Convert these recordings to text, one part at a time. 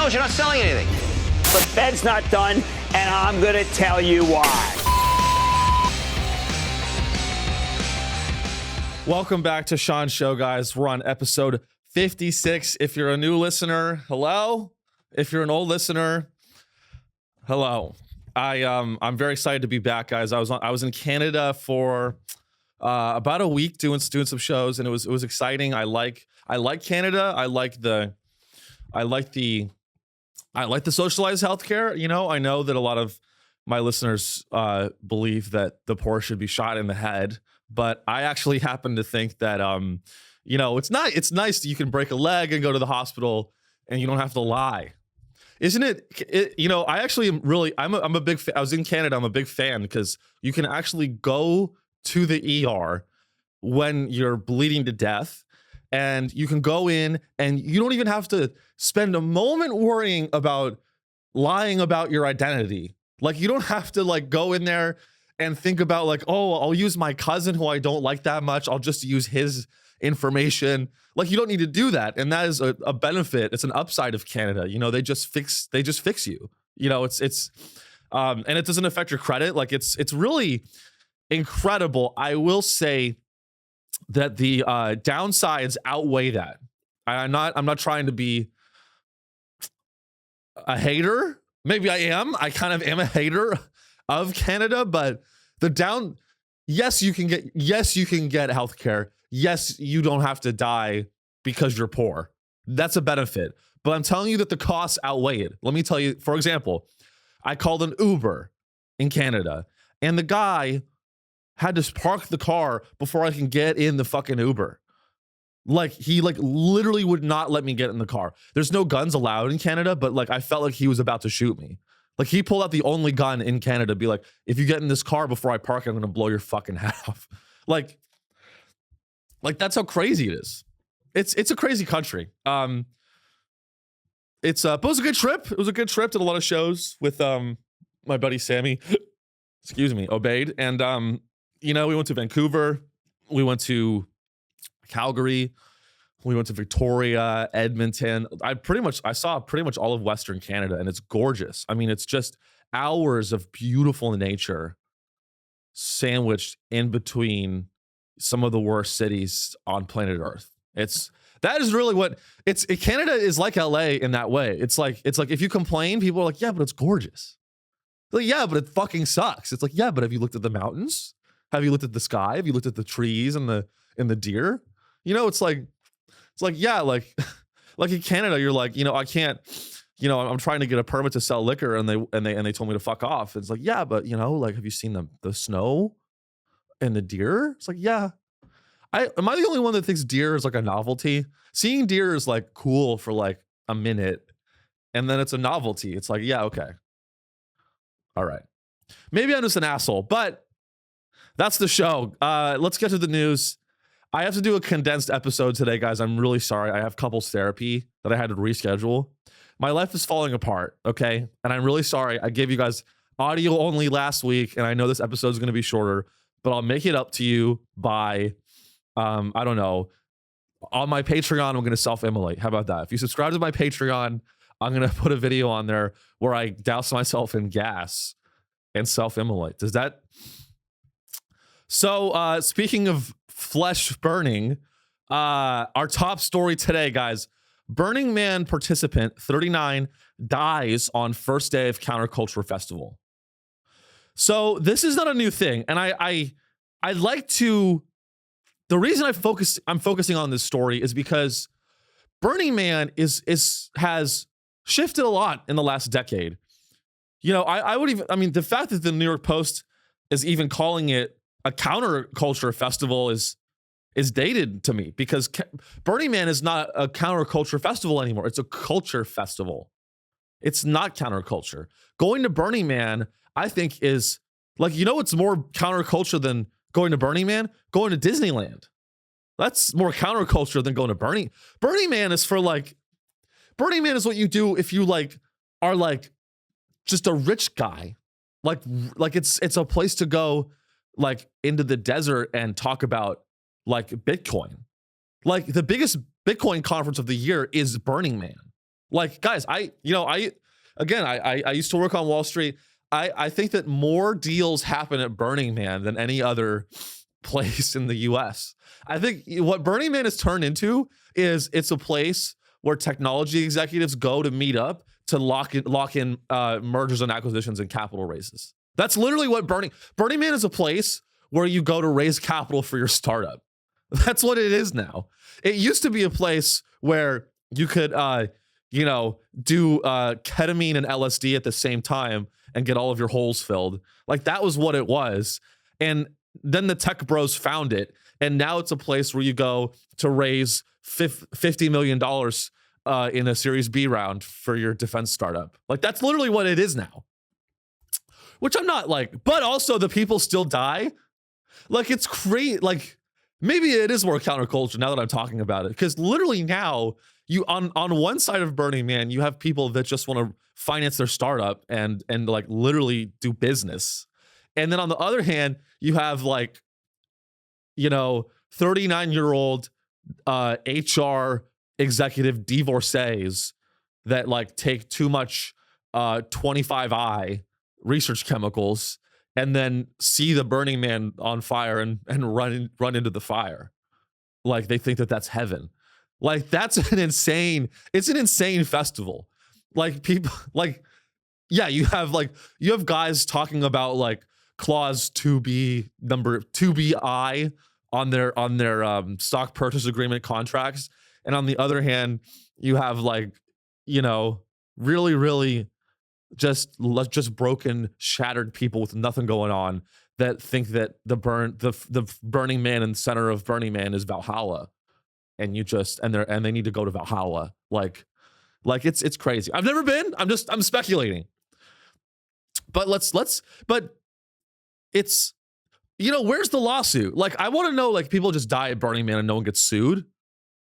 don't. You're not selling anything. The Fed's not done, and I'm going to tell you why. Welcome back to Sean's show, guys. We're on episode 56. If you're a new listener, hello. If you're an old listener, hello. I'm very excited to be back, guys. I was in Canada for about a week doing some shows, and it was exciting. I like Canada. I like the socialized healthcare. You know, I know that a lot of my listeners believe that the poor should be shot in the head, but I actually happen to think that you know, it's nice that you can break a leg and go to the hospital and you don't have to lie. Isn't it, you know, I actually am really, I'm a big fan. I was in Canada. I'm a big fan because you can actually go to the ER when you're bleeding to death, and you can go in and you don't even have to spend a moment worrying about lying about your identity. Like, you don't have to like go in there and think about like, oh, I'll use my cousin who I don't like that much. I'll just use his information. Like, you don't need to do that. And that is a benefit. It's an upside of Canada. You know, they just fix you. You know, it's and it doesn't affect your credit. Like, it's really incredible. I will say that the downsides outweigh that. I'm not trying to be a hater. Maybe I am. I kind of am a hater of Canada, but yes, you can get healthcare. Yes, you don't have to die because you're poor. That's a benefit. But I'm telling you that the costs outweigh it. Let me tell you, for example, I called an Uber in Canada, and the guy had to park the car before I can get in the fucking Uber. Like, he like literally would not let me get in the car. There's no guns allowed in Canada, but like I felt like he was about to shoot me. Like, he pulled out the only gun in Canada, be like, if you get in this car before I park, I'm gonna blow your fucking head off. Like that's how crazy it is. It's a crazy country. But it was a good trip. It was a good trip. Did a lot of shows with my buddy Sammy. Excuse me, Obeid. And you know, we went to Vancouver, we went to Calgary, we went to Victoria, Edmonton. I saw pretty much all of Western Canada, and it's gorgeous. I mean, it's just hours of beautiful nature sandwiched in between some of the worst cities on planet Earth. That is really what Canada is like LA in that way. It's like if you complain, people are like, yeah, but it's gorgeous. Like, yeah, but it fucking sucks. It's like, yeah, but have you looked at the mountains? Have you looked at the sky? Have you looked at the trees and the deer? You know, it's like, yeah, like in Canada, you're like, you know, I can't, you know, I'm trying to get a permit to sell liquor, and they told me to fuck off. It's like, yeah, but you know, like, have you seen the snow and the deer? It's like, yeah. Am I the only one that thinks deer is like a novelty? Seeing deer is like cool for like a minute, and then it's a novelty. It's like, yeah, okay. All right. Maybe I'm just an asshole, but that's the show. Let's get to the news. I have to do a condensed episode today, guys. I'm really sorry. I have couples therapy that I had to reschedule. My life is falling apart, okay? And I'm really sorry. I gave you guys audio only last week, and I know this episode is going to be shorter, but I'll make it up to you by, I don't know, on my Patreon. I'm going to self-immolate. How about that? If you subscribe to my Patreon, I'm going to put a video on there where I douse myself in gas and self-immolate. Does that? So speaking of flesh burning, our top story today, guys, Burning Man participant 39 dies on first day of Counterculture Festival. So this is not a new thing. And I like to, the reason I'm focusing on this story is because Burning Man has shifted a lot in the last decade. You know, I mean, the fact that the New York Post is even calling it a counterculture festival is dated to me, because Burning Man is not a counterculture festival anymore. It's a culture festival. It's not counterculture. Going to Burning Man, I think, is like, you know, it's more counterculture than going to Burning Man? Going to Disneyland. That's more counterculture than going to Burning Man is for like, Burning Man is what you do if you like are like just a rich guy. Like it's a place to go like into the desert and talk about like Bitcoin. Like the biggest Bitcoin conference of the year is Burning Man. Like, guys, I used to work on Wall Street. I think that more deals happen at Burning Man than any other place in the US. I think what Burning Man has turned into is it's a place where technology executives go to meet up to lock in mergers and acquisitions and capital raises. That's literally what Burning Man is, a place where you go to raise capital for your startup. That's what it is now. It used to be a place where you could do ketamine and LSD at the same time and get all of your holes filled. Like, that was what it was. And then the tech bros found it. And now it's a place where you go to raise $50 million in a Series B round for your defense startup. Like, that's literally what it is now. Which I'm not like, but also the people still die. Like, it's crazy. Like, maybe it is more counterculture now that I'm talking about it. Because literally now, you on one side of Burning Man, you have people that just want to finance their startup and like literally do business. And then on the other hand, you have like, 39-year-old HR executive divorcees that like take too much 25I research chemicals and then see the Burning Man on fire and run into the fire. Like, they think that that's heaven. Like, that's an insane festival. Like, people, like, yeah, you have guys talking about like clause 2BI on their stock purchase agreement contracts. And on the other hand, you have like, really, really just broken, shattered people with nothing going on that think that the Burning Man in the center of Burning Man is Valhalla. And they need to go to Valhalla. Like it's crazy. I've never been. I'm speculating. But but it's, where's the lawsuit? Like, I want to know, like, people just die at Burning Man and no one gets sued.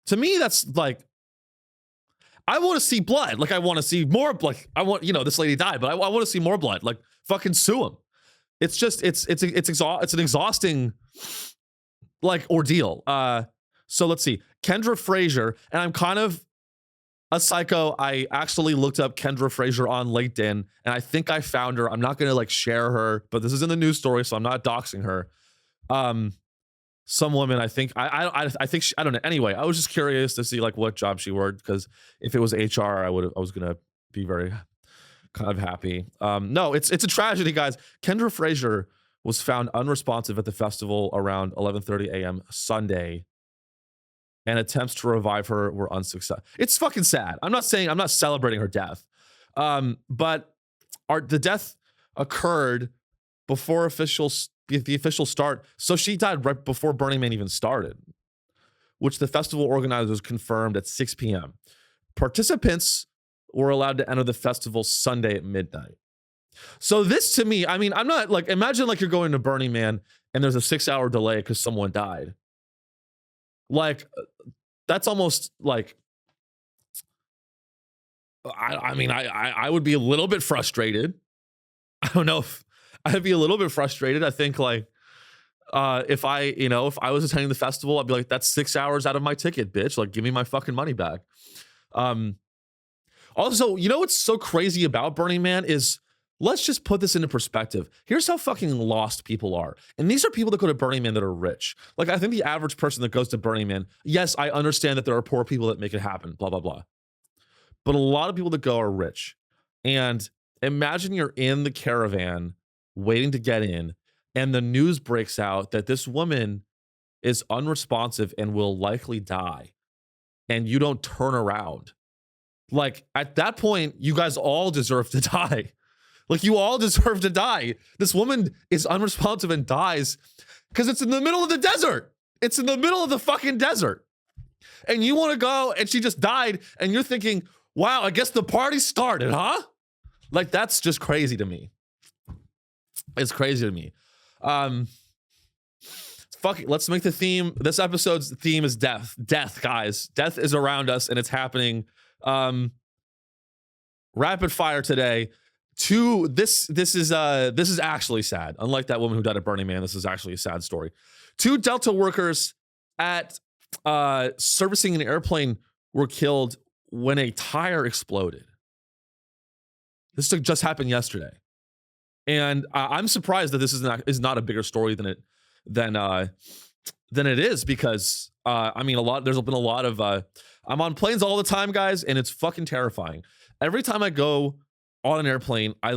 To me, that's like, I want to see blood. Like, I want to see more. Like, I want, this lady died, but I want to see more blood. Like, fucking sue him. It's just, it's an exhausting, like, ordeal. So let's see. Kendra Frazier, and I'm kind of a psycho. I actually looked up Kendra Frazier on LinkedIn, and I think I found her. I'm not going to like share her, but this is in the news story, so I'm not doxing her. Some woman, I think, I think I don't know. Anyway, I was just curious to see like what job she worked, because if it was HR, I was going to be very kind of happy. No, it's a tragedy, guys. Kendra Frazier was found unresponsive at the festival around 11:30 a.m. Sunday, and attempts to revive her were unsuccessful. It's fucking sad. I'm not celebrating her death. But the death occurred before the official start. So she died right before Burning Man even started, which the festival organizers confirmed at 6 p.m. Participants were allowed to enter the festival Sunday at midnight. So this, to me, I mean, I'm not like, imagine like you're going to Burning Man and there's a 6-hour delay because someone died. Like, that's almost like, I would be a little bit frustrated. I don't know if I'd be a little bit frustrated. I think like, if I was attending the festival, I'd be like, that's 6 hours out of my ticket, bitch. Like, give me my fucking money back. Also, what's so crazy about Burning Man is, let's just put this into perspective. Here's how fucking lost people are. And these are people that go to Burning Man that are rich. Like, I think the average person that goes to Burning Man, yes, I understand that there are poor people that make it happen, blah, blah, blah. But a lot of people that go are rich. And imagine you're in the caravan waiting to get in, and the news breaks out that this woman is unresponsive and will likely die. And you don't turn around. Like, at that point, you guys all deserve to die. Like, you all deserve to die. This woman is unresponsive and dies because it's in the middle of the desert. It's in the middle of the fucking desert. And you want to go, and she just died, and you're thinking, wow, I guess the party started, huh? Like, that's just crazy to me. It's crazy to me. Fuck it. Let's make the theme. This episode's theme is death. Death, guys. Death is around us, and it's happening. Rapid fire today. This is actually sad. Unlike that woman who died at Burning Man, this is actually a sad story. 2 Delta workers at servicing an airplane were killed when a tire exploded. This just happened yesterday, and I'm surprised that this is not a bigger story than it is, because I mean, there's been a lot of I'm on planes all the time, guys, and it's fucking terrifying. Every time I go on an airplane, I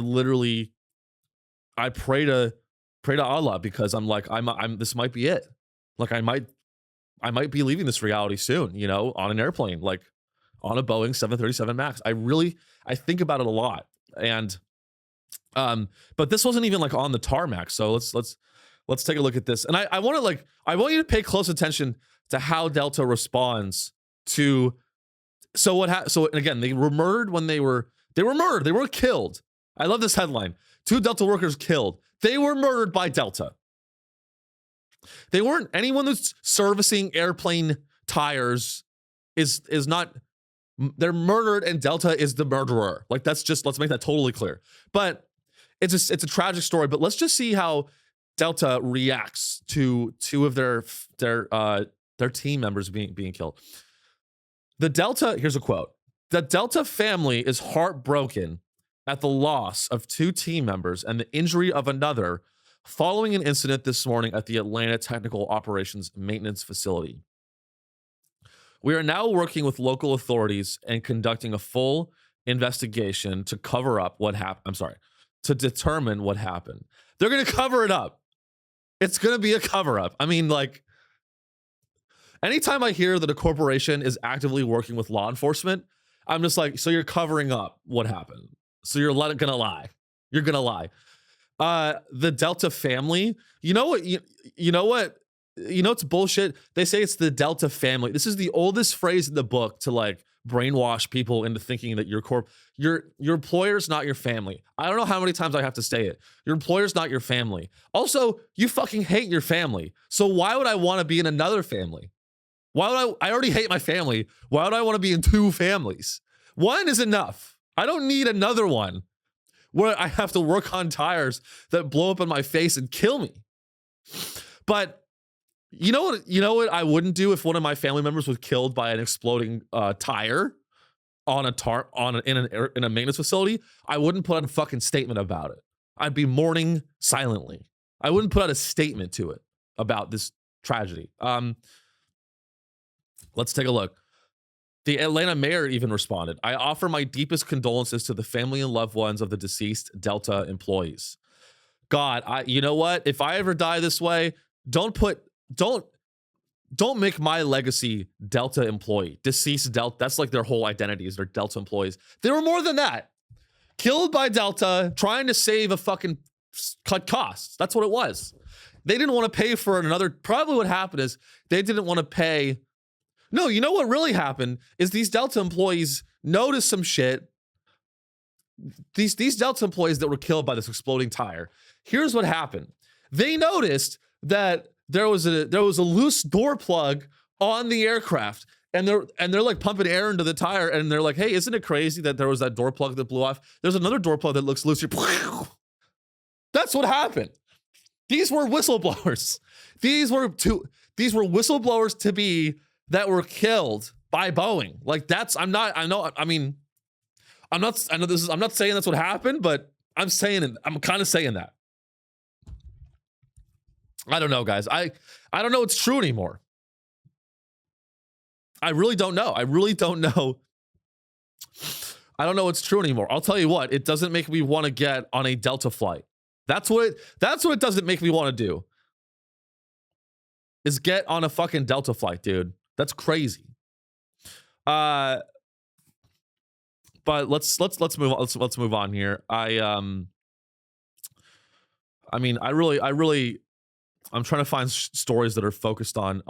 pray to Allah, because I'm like, I'm this might be it. Like I might be leaving this reality soon, you know, on an airplane, like on a Boeing 737 Max. I think about it a lot. And but this wasn't even like on the tarmac. So let's take a look at this. And I want you to pay close attention to how Delta responds to. So again, they were murdered when they were murdered. They were killed. I love this headline. 2 Delta workers killed. They were murdered by Delta. They weren't. Anyone that's servicing airplane tires is not. They're murdered, and Delta is the murderer. Like, let's make that totally clear. But it's a tragic story. But let's just see how Delta reacts to 2 of their team members being killed. Here's a quote. The Delta family is heartbroken at the loss of 2 team members and the injury of another following an incident this morning at the Atlanta Technical Operations Maintenance Facility. We are now working with local authorities and conducting a full investigation to cover up what happened. To determine what happened. They're going to cover it up. It's going to be a cover up. I mean, like, anytime I hear that a corporation is actively working with law enforcement, I'm just like, so you're covering up what happened. So you're going to lie. You're going to lie. The Delta family, you know what? You know what? You know, it's bullshit. They say it's the Delta family. This is the oldest phrase in the book to like brainwash people into thinking that your employer's not your family. I don't know how many times I have to say it. Your employer's not your family. Also, you fucking hate your family. So why would I want to be in another family? Why would I already hate my family. Why would I want to be in 2 families? One is enough. I don't need another one where I have to work on tires that blow up in my face and kill me. But you know what I wouldn't do if one of my family members was killed by an exploding tire in a maintenance facility? I wouldn't put out a fucking statement about it. I'd be mourning silently. I wouldn't put out a statement to it about this tragedy. Let's take a look. The Atlanta mayor even responded. I offer my deepest condolences to the family and loved ones of the deceased Delta employees. God, you know what? If I ever die this way, don't make my legacy Delta employee, deceased Delta. That's like their whole identity, is they're Delta employees. They were more than that. Killed by Delta, trying to save a fucking cut costs. That's what it was. They didn't want to pay for another. Probably what happened is they didn't want to pay. No, you know what really happened is these Delta employees noticed some shit. These Delta employees that were killed by this exploding tire. Here's what happened. They noticed that there was a loose door plug on the aircraft, and they're like pumping air into the tire, and they're like, hey, isn't it crazy that there was that door plug that blew off? There's another door plug that looks loose here. That's what happened. These were whistleblowers. These were whistleblowers to be that were killed by Boeing. Like, I'm not saying that's what happened, but I'm kind of saying that. I don't know, guys. I don't know it's true anymore. I really don't know. I don't know it's true anymore. I'll tell you what, it doesn't make me want to get on a Delta flight. That's what it doesn't make me want to do. Is get on a fucking Delta flight, dude. That's crazy. But let's move on. Let's move on here. I'm trying to find stories that are focused on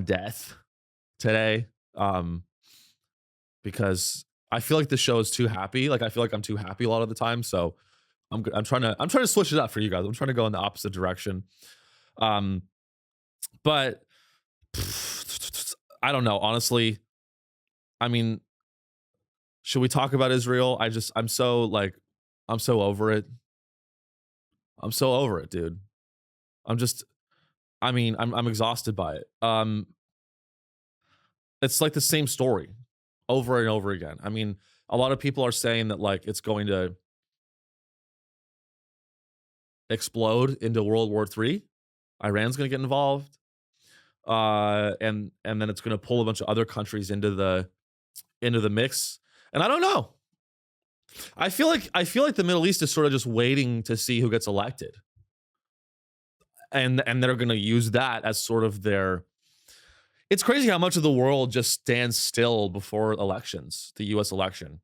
death today, because I feel like the show is too happy. Like, I feel like I'm too happy a lot of the time. So I'm trying to switch it up for you guys. I'm trying to go in the opposite direction. But I don't know, honestly. I mean, should we talk about Israel? I'm so over it. I'm so over it, dude. I'm exhausted by it. It's like the same story. over and over again. I mean, a lot of people are saying that like it's going to explode into World War III. Iran's going to get involved, and then it's going to pull a bunch of other countries into the mix. And I don't know. I feel like the Middle East is sort of just waiting to see who gets elected, and they're going to use that as sort of their. It's crazy how much of the world just stands still before elections, the U.S. election.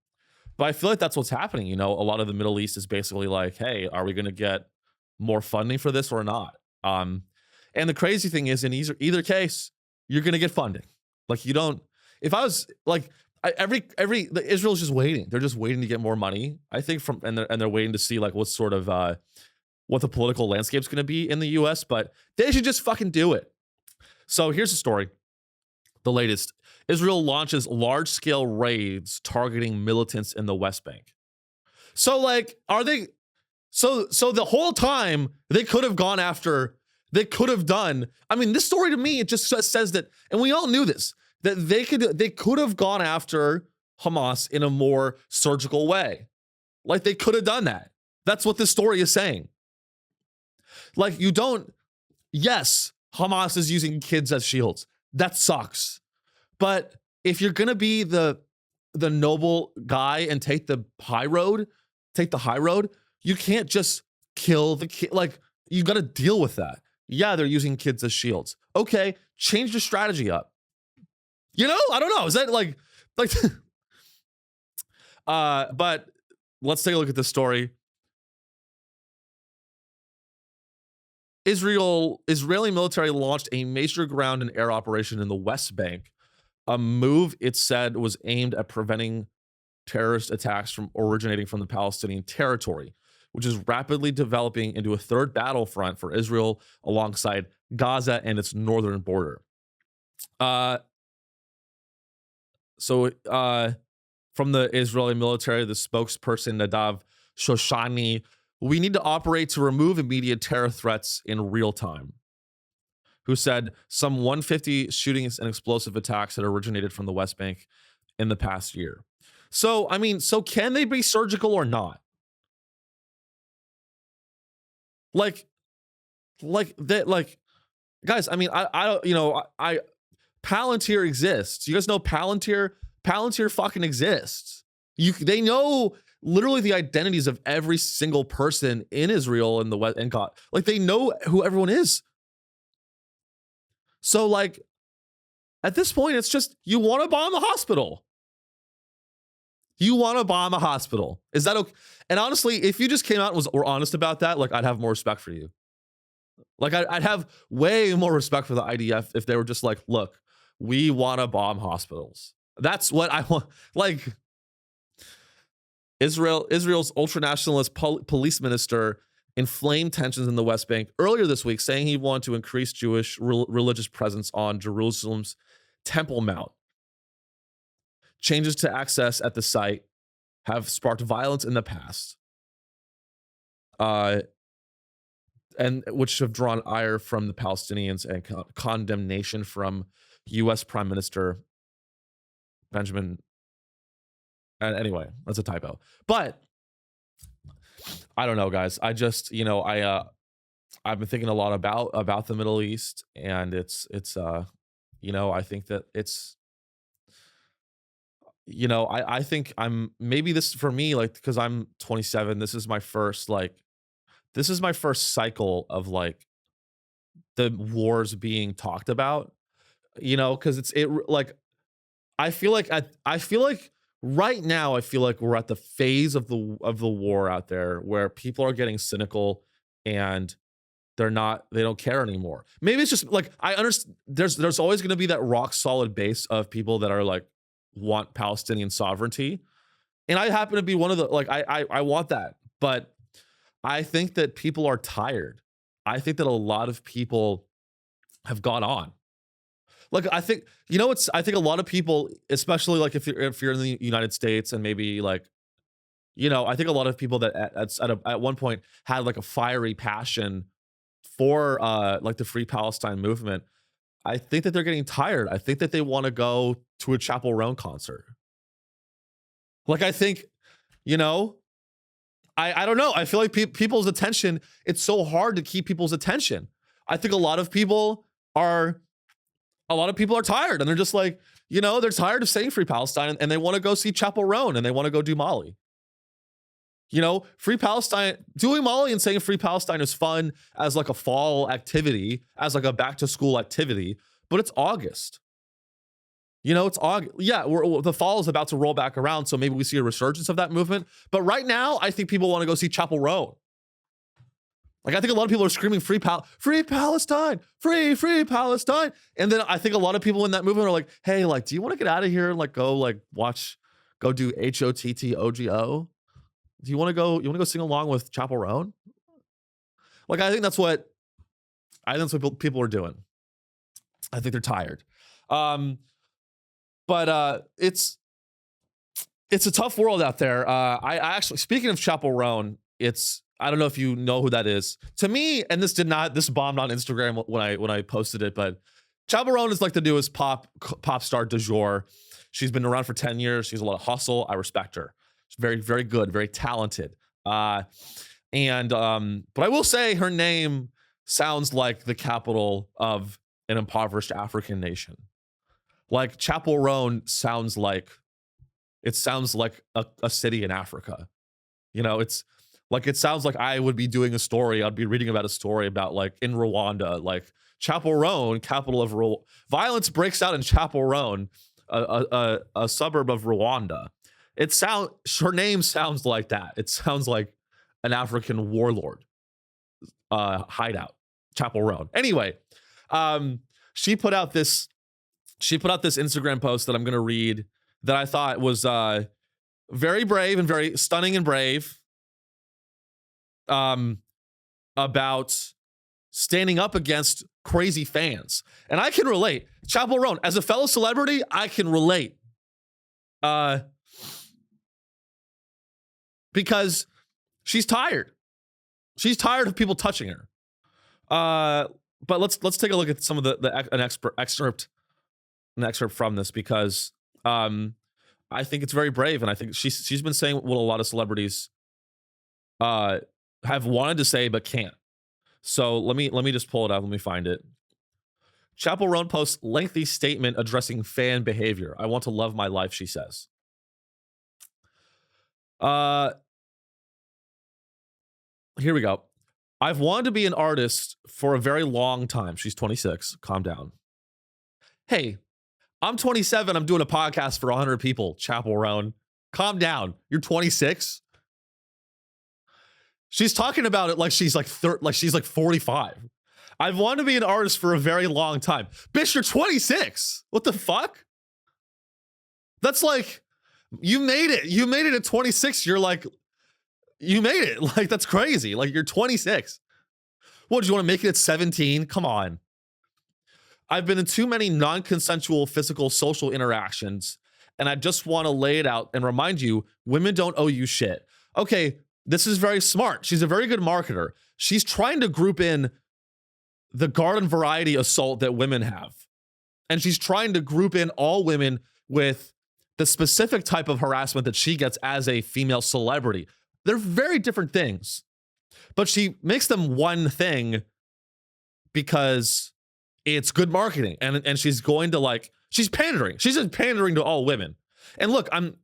But I feel like that's what's happening. You know, a lot of the Middle East is basically like, hey, are we going to get more funding for this or not? And the crazy thing is, in either case, you're going to get funding. Like, you don't. If I was like, Israel's just waiting. They're just waiting to get more money. I think and they're waiting to see like what sort of what the political landscape's going to be in the U.S. But they should just fucking do it. So here's the story. The latest: Israel launches large-scale raids targeting militants in the West Bank. So, like, are they? So the whole time they could have gone after. They could have done. I mean, this story to me, it just says that, and we all knew this, that they could have gone after Hamas in a more surgical way. Like, they could have done that. That's what this story is saying. Like, you don't. Yes, Hamas is using kids as shields. That sucks. But if you're gonna be the noble guy and take the high road, you can't just kill the kid. Like, you got to deal with that. Yeah, they're using kids as shields. Okay, change your strategy up. You know, I don't know. Is that like, but let's take a look at this story. Israeli military launched a major ground and air operation in the West Bank, a move it said was aimed at preventing terrorist attacks from originating from the Palestinian territory, which is rapidly developing into a third battlefront for Israel alongside Gaza and its northern border. From the Israeli military, the spokesperson Nadav Shoshani, we need to operate to remove immediate terror threats in real time, who said some 150 shootings and explosive attacks had originated from the West Bank in the past year. So, I mean, so can they be surgical or not? Like guys, I mean, I Palantir exists. You guys know Palantir fucking exists. They know literally the identities of every single person in Israel and the West and God. Like, they know who everyone is. So, like, at this point, it's just, you want to bomb the hospital. You want to bomb a hospital. Is that okay? And honestly, if you just came out and were honest about that, like, I'd have more respect for you. Like, I'd have way more respect for the IDF if they were just like, look, we want to bomb hospitals. That's what I want. Like, Israel's ultra-nationalist police minister inflamed tensions in the West Bank earlier this week, saying he wanted to increase Jewish religious presence on Jerusalem's Temple Mount. Changes to access at the site have sparked violence in the past, and which have drawn ire from the Palestinians and condemnation from U.S. Prime Minister Benjamin. And anyway, that's a typo. But I don't know, guys. I just, I've been thinking a lot about the Middle East, and it's I think that it's, I think maybe this for me, like, because I'm 27, this is my first cycle of like the wars being talked about, because I feel like right now, I feel like we're at the phase of the war out there where people are getting cynical and they don't care anymore. Maybe it's just like, I understand there's always going to be that rock solid base of people that are like, want Palestinian sovereignty. And I happen to be one of the, like, I want that, but I think that people are tired. I think that a lot of people have gone on. Like, I think, I think a lot of people, especially like if you're in the United States and maybe like, I think a lot of people that at one point had like a fiery passion for like the Free Palestine movement, I think that they're getting tired. I think that they want to go to a Chapel Roan concert. Like, I think, you know, I don't know. I feel like people's attention, it's so hard to keep people's attention. I think a lot of people are tired, and they're just like, you know, they're tired of saying Free Palestine, and they want to go see Chapel Roan, and they want to go do Molly. You know, Free Palestine, doing Molly and saying Free Palestine is fun as like a fall activity, as like a back to school activity, but it's August. You know, it's August. Yeah, the fall is about to roll back around, so maybe we see a resurgence of that movement. But right now, I think people want to go see Chapel Roan. Like, I think a lot of people are screaming Free Palestine, free Palestine. And then I think a lot of people in that movement are like, hey, like, do you want to get out of here and like go like go do HOTTOGO? Do you want to go sing along with Chapel Roan? Like, I think that's what people are doing. I think they're tired. But it's a tough world out there. I actually, speaking of Chapel Roan, I don't know if you know who that is. To me, and this bombed on Instagram when I posted it, but Chapel Roan is like the newest pop star du jour. She's been around for 10 years. She's a lot of hustle. I respect her. She's very, very good, very talented. But I will say her name sounds like the capital of an impoverished African nation. Like, Chapel Roan sounds like a city in Africa. You know, it sounds like I would be doing a story. I'd be reading about a story about, like, in Rwanda, like Chapel Roan, capital of violence breaks out in Chapel Roan, a suburb of Rwanda. Her name sounds like that. It sounds like an African warlord hideout, Chapel Roan. Anyway, she put out this Instagram post that I'm going to read that I thought was very brave and very stunning and brave, about standing up against crazy fans. And I can relate. Chapel Roan, as a fellow celebrity, I can relate. Because she's tired. She's tired of people touching her. But let's take a look at some of an excerpt from this, because I think it's very brave, and I think she's been saying what a lot of celebrities have wanted to say but can't. So let me just pull it up. Let me find it. Chapel Roan posts lengthy statement addressing fan behavior. I want to love my life, she says. Here we go. I've wanted to be an artist for a very long time. She's 26. Calm down. Hey, I'm 27. I'm doing a podcast for 100 people. Chapel Roan. Calm down. You're 26. She's talking about it like she's like 45. I've wanted to be an artist for a very long time. Bitch, you're 26. What the fuck? That's like, you made it. You made it at 26. You're like, you made it. Like, that's crazy. Like, you're 26. What, do you want to make it at 17? Come on. I've been in too many non-consensual physical social interactions, and I just want to lay it out and remind you, women don't owe you shit. Okay, this is very smart. She's a very good marketer. She's trying to group in the garden variety assault that women have. And she's trying to group in all women with the specific type of harassment that she gets as a female celebrity. They're very different things, but she makes them one thing because it's good marketing. And she's going to, like, she's pandering. She's just pandering to all women. And look, I'm,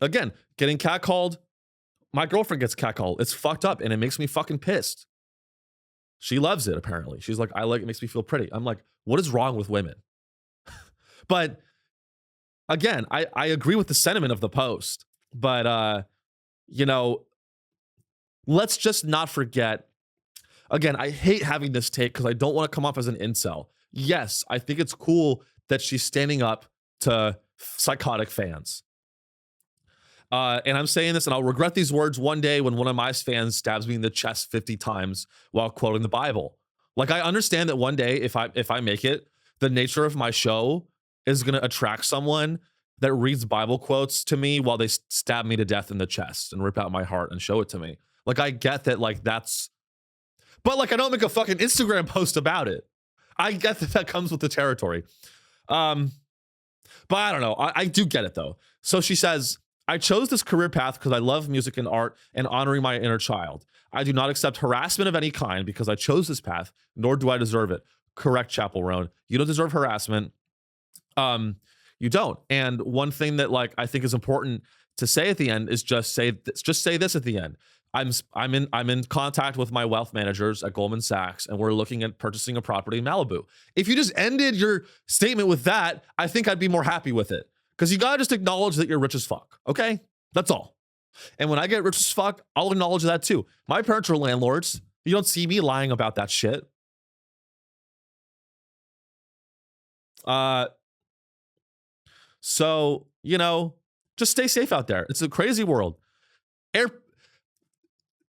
again, getting catcalled. My girlfriend gets catcalled. It's fucked up, and it makes me fucking pissed. She loves it, apparently. She's like, I like it, makes me feel pretty. I'm like, what is wrong with women? But again, I agree with the sentiment of the post. But, you know, let's just not forget. Again, I hate having this take because I don't want to come off as an incel. Yes, I think it's cool that she's standing up to psychotic fans. And I'm saying this, and I'll regret these words one day when one of my fans stabs me in the chest 50 times while quoting the Bible. Like, I understand that one day, if I make it, the nature of my show is going to attract someone that reads Bible quotes to me while they stab me to death in the chest and rip out my heart and show it to me. Like, I get that, like, that's, but like, I don't make a fucking Instagram post about it. I get that comes with the territory. But I don't know. I do get it though. So she says, I chose this career path because I love music and art and honoring my inner child. I do not accept harassment of any kind because I chose this path, nor do I deserve it. Correct, Chapel Roan. You don't deserve harassment. You don't. And one thing that like I think is important to say at the end is just say this at the end. I'm in contact with my wealth managers at Goldman Sachs, and we're looking at purchasing a property in Malibu. If you just ended your statement with that, I think I'd be more happy with it. Because you gotta just acknowledge that you're rich as fuck. Okay? That's all. And when I get rich as fuck, I'll acknowledge that too. My parents are landlords. You don't see me lying about that shit. So, you know, just stay safe out there. It's a crazy world.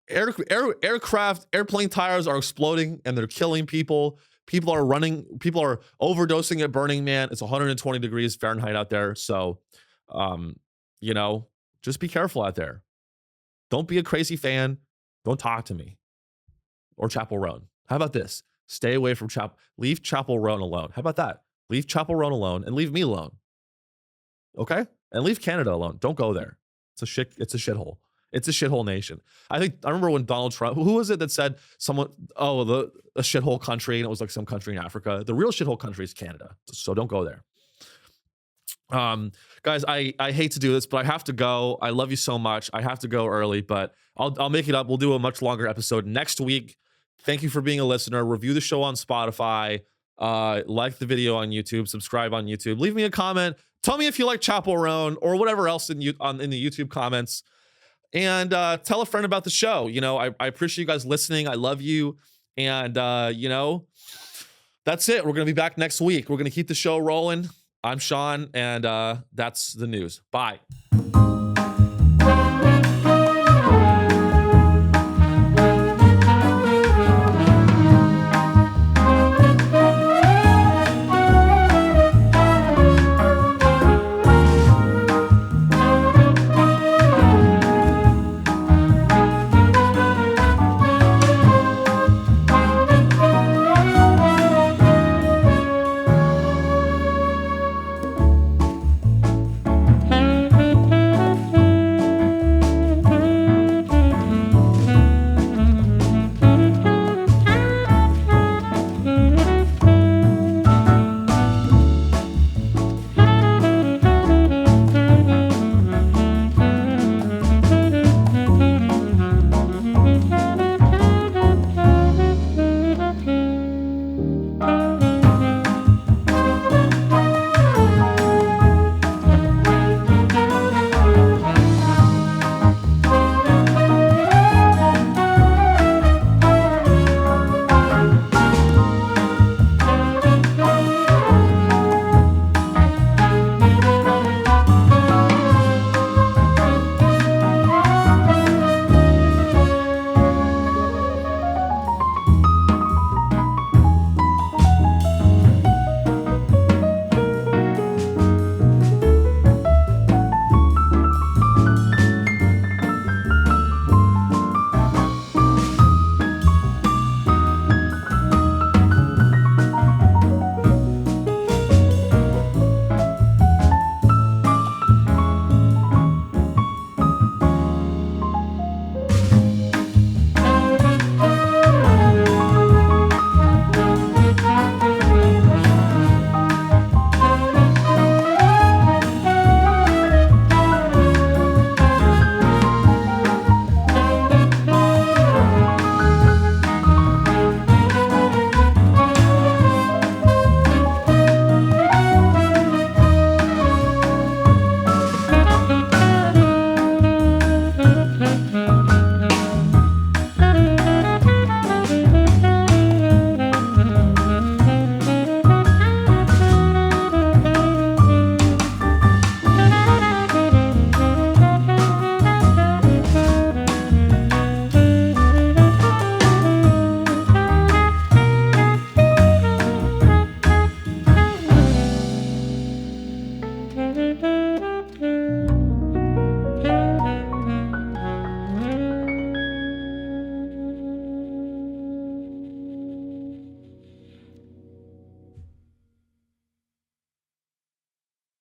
Airplane tires are exploding and they're killing people. People are overdosing at Burning Man. It's 120 degrees Fahrenheit out there. So, you know, just be careful out there. Don't be a crazy fan. Don't talk to me or Chapel Roan. How about this? Stay away from leave Chapel Roan alone. How about that? Leave Chapel Roan alone and leave me alone. Okay? And leave Canada alone. Don't go there. It's a shithole. It's a shithole nation. I remember when Donald Trump, who was it that said a shithole country, and it was like some country in Africa. The real shithole country is Canada. So don't go there. Guys, I hate to do this, but I have to go. I love you so much. I have to go early, but I'll make it up. We'll do a much longer episode next week. Thank you for being a listener. Review the show on Spotify. Like the video on YouTube. Subscribe on YouTube. Leave me a comment. Tell me if you like Chapel Roan or whatever else in the YouTube comments. And tell a friend about the show. You know, I appreciate you guys listening. I love you. And, you know, that's it. We're going to be back next week. We're going to keep the show rolling. I'm Sean, and that's the news. Bye.